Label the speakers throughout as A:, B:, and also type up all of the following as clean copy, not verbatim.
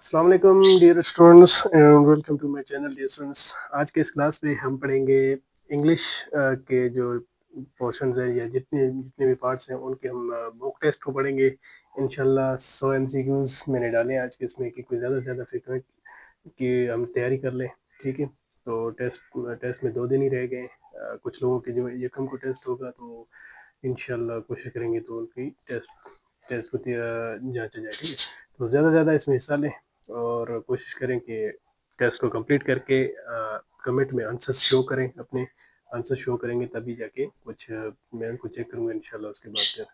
A: अस्सलाम वालेकुम dear students and welcome to my channel dear students. आज के इस क्लास में हम पढ़ेंगे इंग्लिश के जो पोर्शंस है या जितने जितने भी पार्ट्स हैं उनके हम मॉक टेस्ट को पढ़ेंगे इंशाल्लाह। 100 एमसीक्यूज मैंने डाले हैं आज के इसमें कि कुछ ज़्यादा से ज़्यादा फ्रीक्वेंट की हम तैयारी कर लें। ठीक है, तो टेस्ट टेस्ट में 2 दिन ही रह गए हैं। कुछ लोगों के जो यकम को टेस्ट होगा तो इंशाल्लाह कोशिश करेंगे तो उनकी टेस्ट टेस्ट को जांचा जाए। ठीक है, तो ज़्यादा से ज़्यादा इसमें हिस्सा लें और कोशिश करें कि टेस्ट को कंप्लीट करके कमेंट में आंसर शो करें। अपने आंसर शो करेंगे तभी जाके कुछ मैं उनको चेक करूँगा इंशाल्लाह उसके बाद फिर।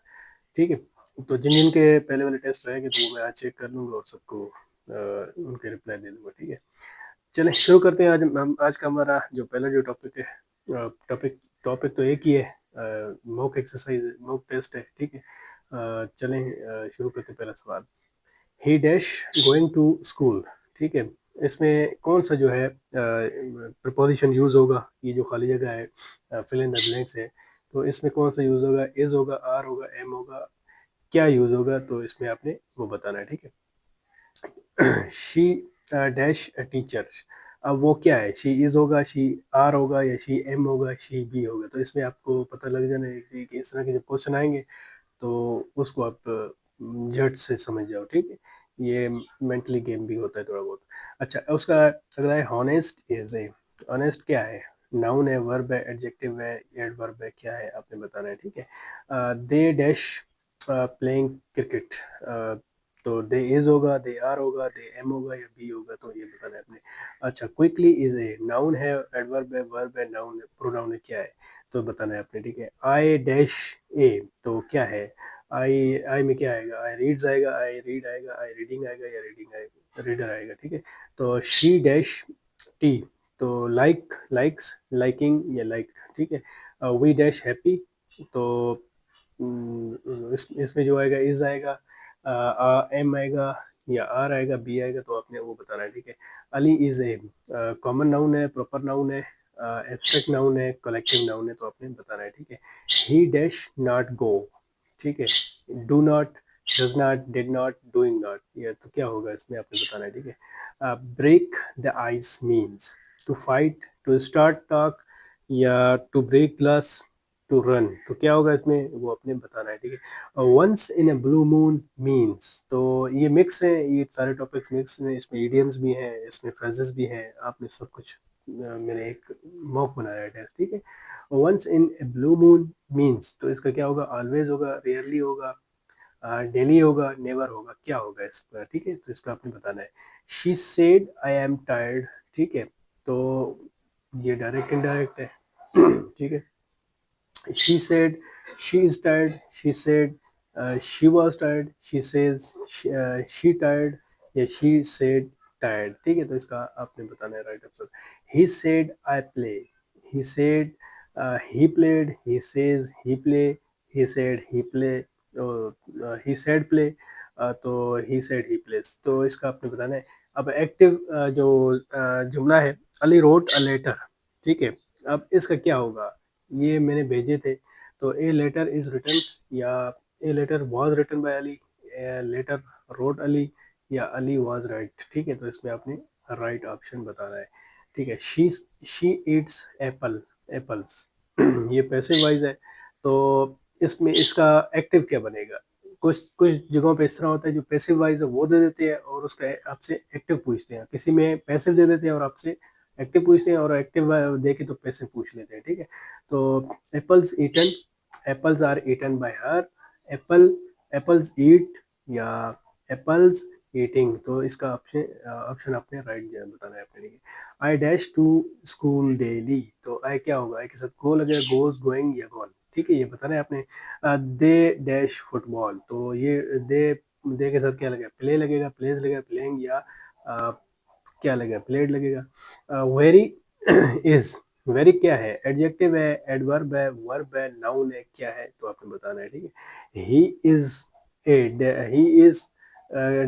A: ठीक है, तो जिन जिन के पहले वाले टेस्ट रहेंगे तो वो मैं आज चेक कर लूँगा और सबको उनके रिप्लाई दे दूँगा। ठीक है, चलें शुरू करते हैं। आज का हमारा जो पहला जो टॉपिक है, टॉपिक टॉपिक तो एक ही है, मॉक एक्सरसाइज मॉक टेस्ट है। ठीक है, चलें शुरू करते हैं। पहला सवाल, he dash going to school. ठीक है, इसमें कौन सा जो है प्रपोजिशन यूज़ होगा? ये जो खाली जगह है फिल इन द ब्लैंक्स है, तो इसमें कौन सा यूज़ होगा? इज़ होगा, आर होगा, एम होगा, क्या यूज़ होगा? तो इसमें आपने वो बताना है। ठीक है, शी डैश टीचर, अब वो क्या है? शी इज़ होगा, शी आर होगा, या शी एम होगा, शी बी होगा? तो इसमें आपको पता लग जाना है कि इस तरह के जब क्वेश्चन आएंगे तो उसको आप झट से समझ जाओ। ठीक है, ये मेंटली गेम भी होता है थोड़ा बहुत। अच्छा, उसका अगला है हॉनेस्ट इज ए। ऑनेस्ट क्या है? नाउन है, वर्ब है, एडजेक्टिव है, एडवर्ब है, क्या है आपने बताना है। ठीक है, दे डैश प्लेइंग क्रिकेट, तो दे इज होगा, दे आर होगा, दे एम होगा, या बी होगा? तो ये बताना है आपने। अच्छा, क्विकली इज ए नाउन है, एडवर्ब है, वर्ब है, नाउन है, प्रोनाउन है, क्या है? तो बताना है आपने। ठीक है, आई डैश ए, तो क्या है? आई में क्या आएगा? आई रीड्स आएगा, आई रीड आएगा, आई रीडिंग आएगा, या रीडिंग आएगा, रीडर आएगा। ठीक है, तो शी डैश टी, तो लाइक, लाइक्स, लाइकिंग, या लाइक। ठीक है, वी डैश हैप्पी, तो इसमें जो आएगा इज आएगा, एम आएगा, या आर आएगा, बी आएगा? तो आपने वो बताना है। ठीक है, Ali is a common noun है, प्रॉपर नाउन है, एब्स्ट्रैक्ट नाउन है, कलेक्टिव नाउन है? तो आपने बताना है। ठीक है, ही डैश नॉट गो। ठीक है, do not, does not, did not, doing not, ये तो क्या होगा इसमें आपने बताना है। ठीक है, break the ice means to fight, to start talk, या to break glass, to run? तो क्या होगा इसमें वो अपने बताना है। ठीक है, once in a blue moon means, तो ये मिक्स है, ये सारे टॉपिक्स मिक्स हैं, इसमें इडियम्स भी हैं, इसमें फ्रेजेस भी हैं, आपने सब कुछ मैंने एक मॉक बनाया है टेस्ट। ठीक है, once in a blue moon means, तो इसका क्या होगा? ऑलवेज होगा, रेयरली होगा, डेली होगा, नेवर होगा, क्या होगा इसका? ठीक है, तो इसका आपने बताना है। She said I am tired. ठीक है, तो ये डायरेक्ट इनडायरेक्ट है। ठीक है, she said she is tired, she said she was tired, she says she tired, या she said tired? ठीक है, तो इसका आपने बताना है right answer. he said I play, he said he played, he says he play, he said he play, he said play, तो he said he plays? तो इसका आपने बताना है। अब एक्टिव जो जुमला है, अली रोट अ लेटर। ठीक है, अब इसका क्या होगा? ये मैंने भेजे थे, तो ए लेटर इज रिटन, या a letter was written by Ali, letter wrote Ali, या अली वाज राइट? ठीक है, तो इसमें आपने राइट ऑप्शन बताना है। ठीक है, शी ईट्स एप्पल, एप्पल्स, ये पैसिव वाइज है, तो इसमें इसका एक्टिव क्या बनेगा? कुछ कुछ जगहों पे इस तरह होता है, जो पैसिव वाइज है वो दे देते हैं और उसका आपसे एक्टिव पूछते हैं, किसी में पैसिव दे देते हैं और आपसे एक्टिव पूछते हैं, और एक्टिव दे के तो पैसिव पूछ लेते हैं। ठीक है, तो apples eaten, apples are eaten by her, apple, apples eat, या एप्पल्स ईटिंग? तो इसका ऑप्शन ऑप्शन आपने राइट बताना है अपने लिए। I dash to school daily, तो आई क्या होगा? आई के साथ गो लगेगा, गोज, गोइंग, या गॉन? ठीक है, ये बताना है आपने। दे डैश फुटबॉल, तो ये दे के साथ क्या लगेगा? प्ले लगेगा, प्लेज लगेगा, प्लेइंग, या क्या लगेगा? प्लेड लगेगा। वेरी इज, वेरी क्या है? एडजेक्टिव है, एडवर्ब है, वर्ब है, नाउन है, क्या है? तो आपने बताना है। ठीक है, he is he is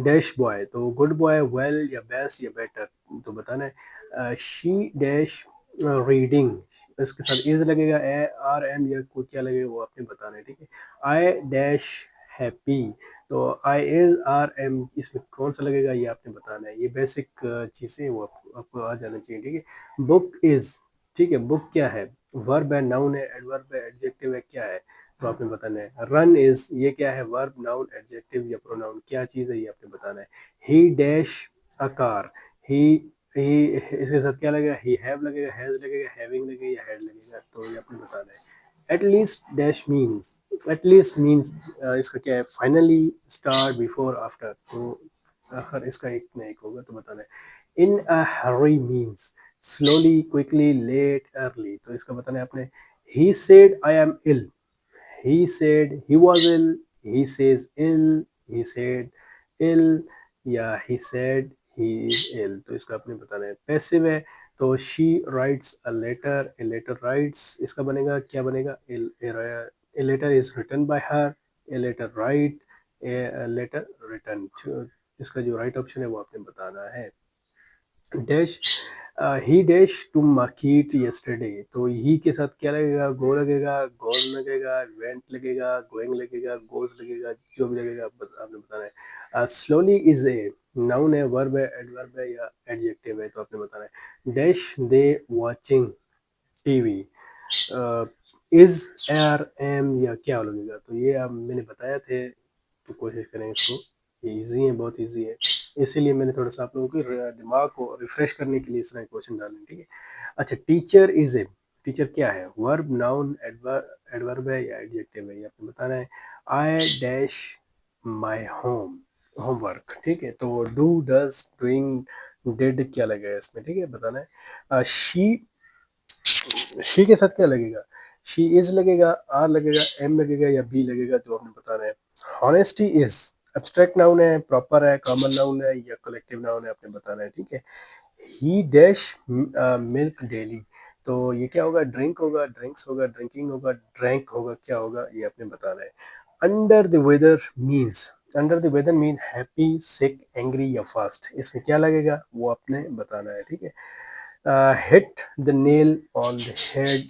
A: dash boy, तो गुड बॉय, वेल, या बेस्ट, या बेटर? तो बताना है। शी डैश रीडिंग, इसके साथ इज लगेगा, ए आर एम, या कोई क्या लगेगा वो आपने बताना है। ठीक है, आई डैश हैप्पी। तो आई इज आर एम इसमें कौन सा लगेगा ये आपने बताना है। ये बेसिक चीज़ें वो आपको आ जाना चाहिए, ठीक है। बुक इज, ठीक है, बुक क्या है, वर्ब है, नाउन है, एडवर्ब है, एडजेक्टिव है, क्या है तो आपने बताना है। रन इज ये क्या है, वर्ब, नाउन, एडजेक्टिव या प्रोनाउन, क्या चीज़ है ये आपने बताना है। ही डैश अ कार, ही इसके साथ क्या लगेगा, ही हैव लगेगा, हैज लगेगा, हैविंग लगेगा या हैड लगेगा, तो ये आपने बताना है। At least dash means, at least means इसका क्या है, फाइनली, स्टार्ट, बिफोर, आफ्टर, तो आखिर इसका एक ना एक होगा तो बताना है। In a hurry means slowly, quickly, late, early, तो इसका बताना है आपने। He said I am ill, he said he was ill, he says ill, he said ill या he said he is ill, तो इसका आपने बताना है। पैसिव है तो she writes a letter writes, इसका बनेगा क्या बनेगा, a letter is written by her, a letter write, a letter written, इसका जो राइट ऑप्शन है वो आपने बताना है। Dash he dash to market yesterday, तो ही के साथ क्या लगेगा, गो लगेगा, गॉन लगेगा, वेंट लगेगा, गोइंग लगेगा, गोज लगेगा, जो भी लगेगा आपने बताना है। स्लोली इज ए नाउन है, वर्ब है, एडवर्ब है या एडजेक्टिव है, तो आपने बताना है। Dash they watching TV, is are am या क्या लगेगा, तो ये आप मैंने बताया थे, तो कोशिश करें इसको, ये इजी है, बहुत इजी है, इसीलिए मैंने थोड़ा सा आप लोगों के दिमाग को रिफ्रेश करने के लिए इस तरह क्वेश्चन डाले, ठीक है। अच्छा, टीचर इज ए, टीचर क्या है, वर्ब, नाउन, एडवर्ब है या एडजेक्टिव है, ये आपको बताना है। I dash my home, homework, ठीक है, तो डू, डज, डूइंग, डिड क्या लगेगा इसमें, ठीक है, बताना है। शी के साथ क्या लगेगा, शी इज लगेगा, आर लगेगा, एम लगेगा या बी लगेगा, तो आपने बताना है। हॉनेस्टी इज एब्स्ट्रैक्ट नाउन है, प्रॉपर है, कॉमन नाउन है या कलेक्टिव नाउन है, आपने बताना है, ठीक है। ही डैश मिल्क डेली, तो ये क्या होगा, ड्रिंक होगा, ड्रिंक्स होगा, ड्रिंकिंग होगा, ड्रैंक होगा, क्या होगा ये आपने बताना है। Under the weather means, under the weather mean happy, sick, angry या फास्ट, इसमें क्या लगेगा वो आपने बताना है, ठीक है। Hit the nail on the head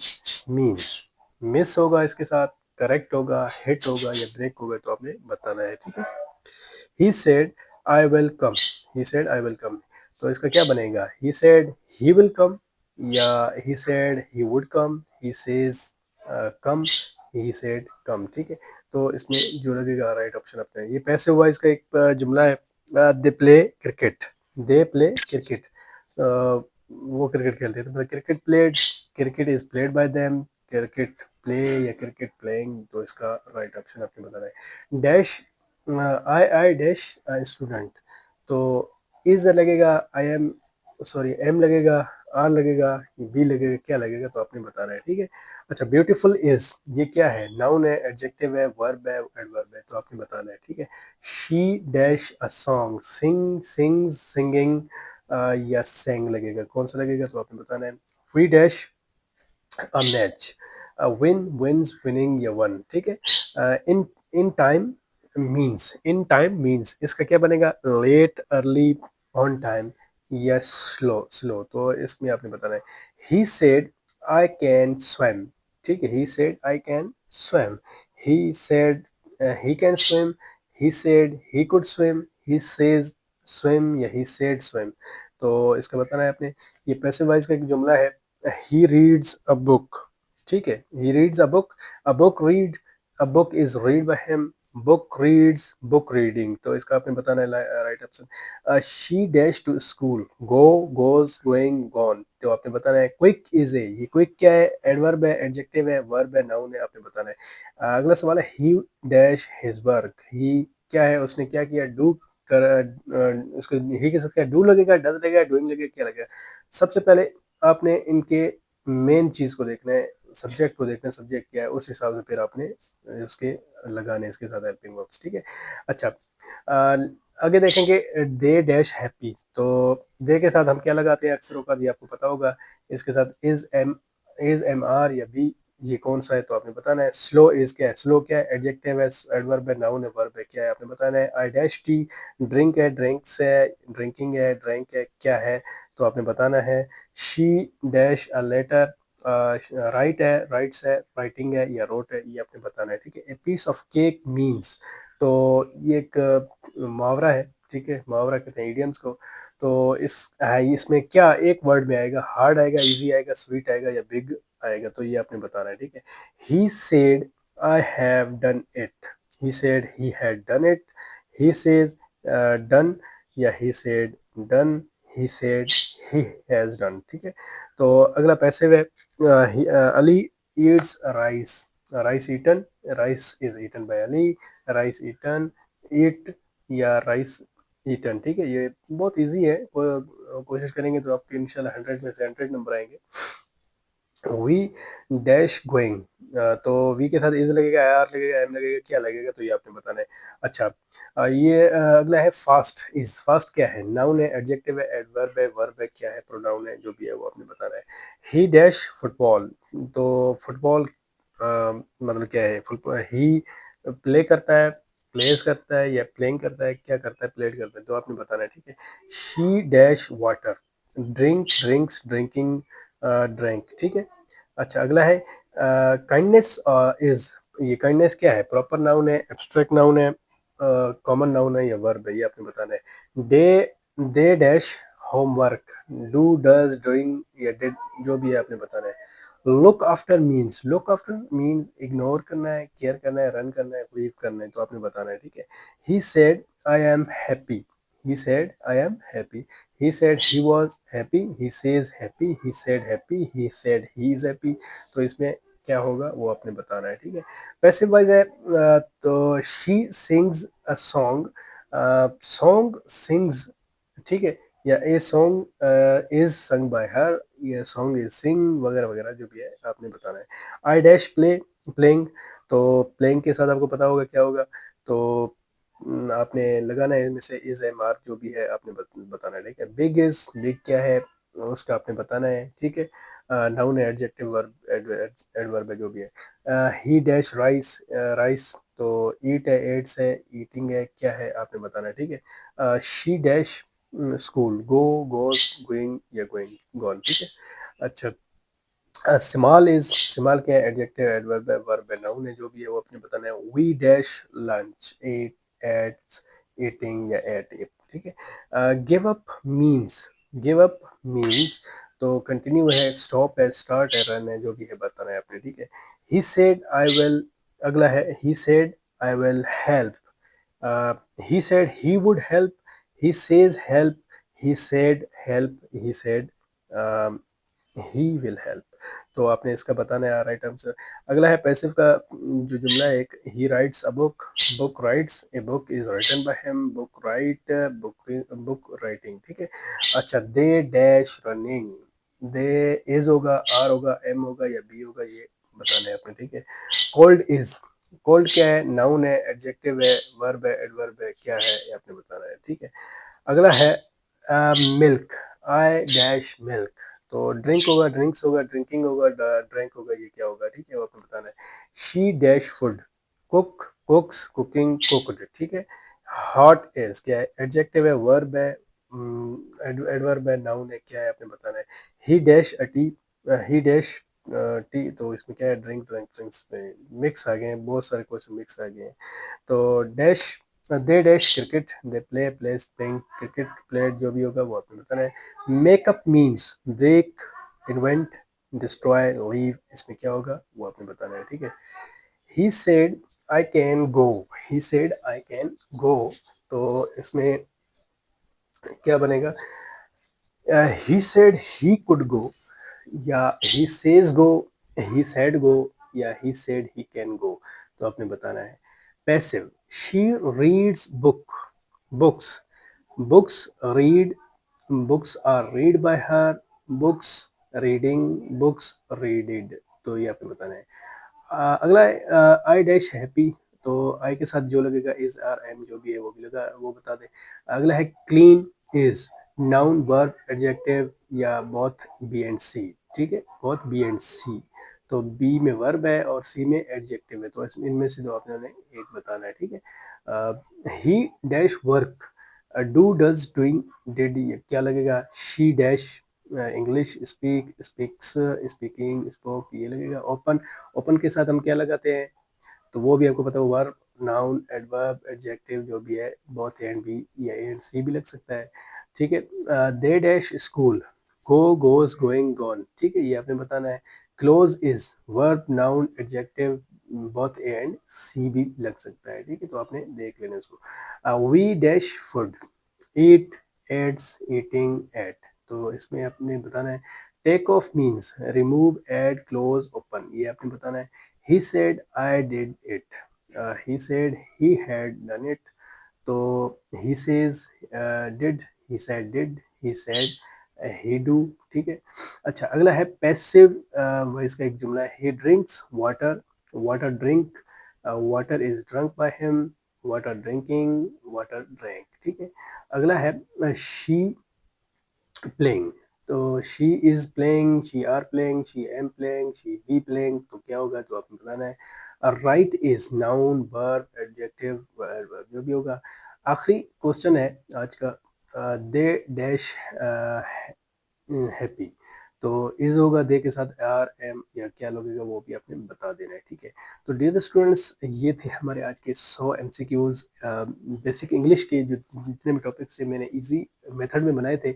A: means, miss होगा इसके साथ, करेक्ट होगा, हिट होगा या ब्रेक होगा, तो आपने बताना है, ठीक है। He said I will come, he said I will come, तो इसका क्या बनेगा, ही सेड ही विल कम या he said he would come, he says come, he said कम, ठीक है। तो इसमें जो लगेगा राइट ऑप्शन अपना है। ये पैसिव वॉइस का एक जुमला है, they play cricket, they play cricket, वो क्रिकेट खेलते हैं, तो cricket played, cricket is played by them, cricket play या क्रिकेट प्लेइंग, तो इसका राइट ऑप्शन आपने बताना है। डैश आई डैश स्टूडेंट, तो इज लगेगा, आई एम, सॉरी एम लगेगा, आर लगेगा, बी लगेगा, क्या लगेगा, तो आपने बताना है, ठीक है। अच्छा, ब्यूटीफुल इज ये क्या है, नाउन है, एडजेक्टिव है, वर्ब है, एडवर्ब है, तो आपने बताना है, ठीक है। She dash a song, sing, sings, singing या सेंग लगेगा, कौन सा लगेगा, तो आपने बताना है। We dash a match, win, wins, winning या वन, ठीक है। In time means, in time means इसका क्या बनेगा, लेट, अर्ली, ऑन टाइम या स्लो, स्लो, तो इसमें आपने बताना है। He said I can swim, ठीक है, he said I can swim, he said he can swim, he said he could swim, he says swim या ही सेड स्विम, तो इसका बताना है आपने। ये पैसिव वॉइस का एक जुमला है, he reads a book, ठीक है, he reads a book read, a book is read by him, book reads, book reading, तो इसका आपने बताना है right option. she dash to school, go, goes, going, gone, तो आपने बताना है। quick is a, ये quick क्या है, एडवर्ब है, एडजेक्टिव है, वर्ब है, नाउन है, आपने बताना है। अगला सवाल है, he dash his work, he क्या है, उसने क्या किया, डू कर, उसको ही के साथ क्या, डू लगेगा, डज लगेगा, डूइंग लगेगा, क्या लगेगा। सबसे पहले आपने इनके मेन चीज को देखना है, सब्जेक्ट को देखना है, सब्जेक्ट क्या है, उस हिसाब से फिर आपने उसके लगाने इसके साथ हेल्पिंग वर्ब्स, ठीक है। अच्छा, आगे देखेंगे, दे डैश हैप्पी, तो दे के साथ हम क्या लगाते हैं अक्सर औकात, ये आपको पता होगा, इसके साथ इज एम आर या बी, ये कौन सा है, तो आपने बताना है। स्लो इज क्या है, स्लो क्या है, एडजेक्टिव है, एडवर्ब है, नाउन है, वर्ब है, क्या है, आपने बताना है। आई डैश टी, ड्रिंक है, ड्रिंक्स है, ड्रिंकिंग है, ड्रिंक है, क्या है, तो आपने बताना है। She dash a letter, write है, राइट्स है, राइटिंग है या रोट है, ये आपने बताना है, ठीक है। A piece of cake means, तो ये एक मुहावरा है, ठीक है? मुहावरा कहते हैं इडियम्स को। तो इसमें क्या एक वर्ड में आएगा, हार्ड आएगा, ईज़ी आएगा, स्वीट आएगा या बिग आएगा, तो ये आपने बताना है, ठीक है? He said I have done it, he said he had done it, he says done या he said done, he said he has done, ठीक है? तो अगला पैसिव है, Ali eats rice, rice eaten, rice is eaten by Ali, rice eaten, eat या rice eaten, ठीक है? ये बहुत इजी है, कोशिश करेंगे तो आपके इंशाल्लाह 100 में से 100 नंबर आएंगे। वी डैश गोइंग, तो वी के साथ इज लगेगा, आर लगेगा, एम लगेगा, क्या लगेगा, तो ये आपने बताना है। अच्छा, ये अगला है फास्ट इज, फास्ट क्या है? नाउन है, एडजेक्टिव है, एडवर्ब है, वर्ब है, क्या है? प्रोनाउन है, जो भी है वो आपने बताना है। ही डैश फुटबॉल, तो फुटबॉल मतलब क्या है? फुटबॉल ही प्ले करता है, प्लेस करता है या प्लेइंग करता है, क्या करता है? प्लेड करता है, तो आपने बताना है, ठीक है? She dash water, drink, drinks, drinking, drink, ठीक है? अच्छा, अगला है काइंडनेस इज, ये काइंडनेस क्या है? प्रॉपर नाउन है, एब्स्ट्रैक्ट नाउन है, कॉमन नाउन है या वर्ब है, ये आपने बताना है। They dash homework, do, does, doing या डिड, जो भी है आपने बताना है। Look after means, look after means ignore करना है, केयर करना है, रन करना है, लीव करना है, तो आपने बताना है, ठीक है? He said I am happy, he said I am happy, he said he was happy, he says happy, he said happy, he said he is happy, तो इसमें क्या होगा वो आपने बताना है, ठीक है? पैसिव वाइज है, तो she sings a song, song sings, ठीक है? या a song is sung by हर, या सॉन्ग इज सिंग, वगैरह वगैरह, जो भी है आपने बताना है। आई डैश प्ले, प्लेइंग, तो प्लेइंग के साथ आपको पता होगा क्या होगा, तो आपने लगाना है इनमें से इज, एम, आर, जो भी है आपने बताना है, ठीक है? बिग इज, बिग क्या है उसका आपने बताना है, ठीक है? नाउन है, एडजेक्टिव, वर्ब, एडवर्ब है, जो भी है। ही डैश राइस, राइस, तो ईट है, एट्स है, ईटिंग है, क्या है आपने बताना है, ठीक है? She dash school, go, goes, going या गोइंग, गॉन, ठीक है? अच्छा, स्मॉल इज, स्मॉल क्या है? एडजेक्टिव, एडवर्ब है, वर्ब है, नाउन है, जो भी है वो आपने बताना है। We dash lunch, ate, eats, eating या एट इट, ठीक है? Give up means, give up means, तो कंटिन्यू है, स्टॉप है, स्टार्ट है, रन है, जो भी है बताना है आपने, ठीक है? ही सेड आई विल, अगला है he said I will help, he said he would help, he says help, he said help, he said he will help, तो आपने इसका बताना है राइट आंसर। अगला है पैसिव का जो जुमला है, एक he writes a book, book writes a book, is written by him, book write, book writing, ठीक है? अच्छा, they dash running, they is होगा, आर होगा, एम होगा या बी होगा, ये बताना है आपने, ठीक है? कोल्ड इज, कोल्ड क्या है? नाउन है, एडजेक्टिव है, वर्ब है, एडवर्ब है, क्या है ये आपने बताना है, ठीक है? अगला है मिल्क, आई डैश मिल्क, तो ड्रिंक होगा, ड्रिंक्स होगा, ड्रिंकिंग होगा, ड्रिंक होगा, ये क्या होगा, ठीक है? वो आपने बताना है। She dash food, cook, कुक्स, cooking, cooked, ठीक है? हॉट इज क्या है? एडजेक्टिव है, वर्ब है, एडवर्ब है, नाउन है, क्या है आपने बताना है। ही dash a T, he dash T, तो इसमें क्या है? ड्रिंक, ड्रिंक, ड्रिंक्स में मिक्स आ गए हैं, बहुत सारे क्वेश्चन मिक्स आ गए हैं। तो dash, they dash cricket, they play, plays, playing, cricket played, जो भी होगा वो आपने बताना है। Make up means break, invent, destroy, leave, इसमें क्या होगा वो आपने बताना है, ठीक है? He said I can go, he said I can go, तो इसमें क्या बनेगा? ही सेड ही कुड गो, या he says go, he said go, या he said he can go, तो आपने बताना है। Passive, she reads book, books, books read, books are read by her, books reading, books readed, तो ये आपने बताना है। अगला है आई डैश हैप्पी, तो आई के साथ जो लगेगा इज, आर, एम, जो भी है वो भी लगा, वो बता दें। अगला है clean is, noun, verb, adjective या बोथ, बी एंड सी, ठीक है? बोथ, बी एंड सी, तो बी में वर्ब है और सी में एडजेक्टिव है, तो इनमें से दो आपने एक बताना है, ठीक है? ही dash work, do, does, doing, did, ये क्या लगेगा? She dash English, speak, speaks, speaking, spoke, ये लगेगा। ओपन, ओपन के साथ हम क्या लगाते हैं? तो वो भी आपको पता हो, वर्ब, नाउन, एडवर्ब, एडजेक्टिव जो भी है, बोथ ए एंड बी या ए एंड सी भी लग सकता है, ठीक है। They dash school, go, goes, going, gone, ठीक है, ये आपने बताना है। Close is verb, noun, adjective, both A and C भी लग सकता है, ठीक है, तो आपने देख लेना इसको। We dash food, eat, eats, eating, ate, तो इसमें आपने बताना है। Take off means remove, add, close, open, ये आपने बताना है। He said I did it, he said he had done it, तो he says did, he said did, he said he do, ठीक है। अच्छा, अगला है पैसिव वॉइस का एक जुमला है। He drinks water, water drink, water is drunk by him, water drinking, water drank, ठीक है। अगला है शी प्लेइंग, तो she is playing, she are playing, she am playing, she be playing, तो क्या होगा, तो आपको बताना है। Write is noun, verb, adjective, जो भी होगा। आखिरी क्वेश्चन है आज का, दे डैश हैप्पी, तो इज होगा दे के साथ आर, एम या क्या लगेगा वो भी आपने बता देना है, ठीक है। तो डियर स्टूडेंट्स, ये थे हमारे आज के 100 एमसीक्यूज बेसिक इंग्लिश के, जो जितने भी टॉपिक्स थे मैंने इजी मेथड में बनाए थे।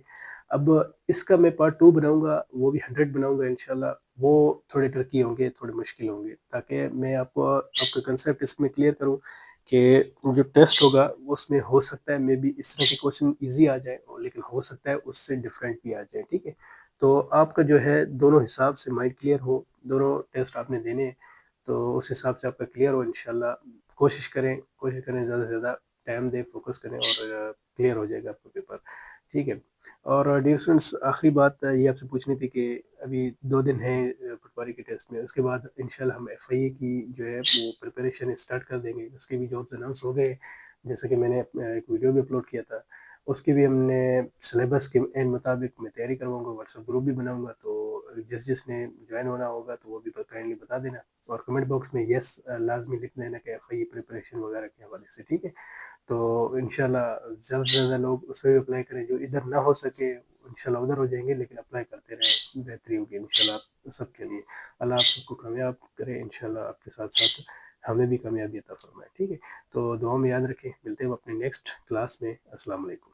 A: अब इसका मैं पार्ट 2 बनाऊंगा, वो भी 100 बनाऊंगा इंशाल्लाह। वो थोड़े ट्रिकी होंगे, थोड़े मुश्किल होंगे, ताकि मैं आपको आपका कंसेप्ट इसमें क्लियर करूं कि जो टेस्ट होगा उसमें हो सकता है मे बी इस तरह के क्वेश्चन इजी आ जाए, लेकिन हो सकता है उससे डिफरेंट भी आ जाए, ठीक है। तो आपका जो है दोनों हिसाब से माइंड क्लियर हो, दोनों टेस्ट आपने देने हैं, तो उस हिसाब से आपका क्लियर हो इंशाल्लाह। कोशिश करें ज़्यादा से ज़्यादा टाइम दें, फोकस करें, और क्लियर हो जाएगा आपका पेपर, ठीक है। और डियर स्टूडेंट्स, आखिरी बात ये आपसे पूछनी थी कि अभी 2 दिन है पटवारी के टेस्ट में, उसके बाद इंशाल्लाह हम एफआईए की जो है वो प्रिपरेशन स्टार्ट कर देंगे। उसके भी जॉब्स अनाउंस हो गए, जैसे कि मैंने एक वीडियो भी अपलोड किया था, उसकी भी हमने सिलेबस के एंड मुताबिक मैं तैयारी करवाऊंगा, व्हाट्सएप ग्रुप भी बनाऊंगा, तो जिसने ज्वाइन होना होगा तो वो भी काइंडली बता देना, और कमेंट बॉक्स में यस लाजमी लिख देना कि एफआईए प्रिपरेशन वगैरह के हवाले से, ठीक है। तो इंशाल्लाह ज़्यादा से ज़्यादा लोग उसमें भी अप्लाई करें, जो इधर ना हो सके इंशाल्लाह उधर हो जाएंगे, लेकिन अप्लाई करते रहें, बेहतरी होगी इंशाल्लाह सबके लिए। अल्लाह आप सबको कामयाब करे इंशाल्लाह, आपके साथ साथ हमें भी कामयाबी अता फरमाए, ठीक है। तो दुआ में याद रखें, मिलते हैं अपने नेक्स्ट क्लास में। अस्सलाम वालेकुम।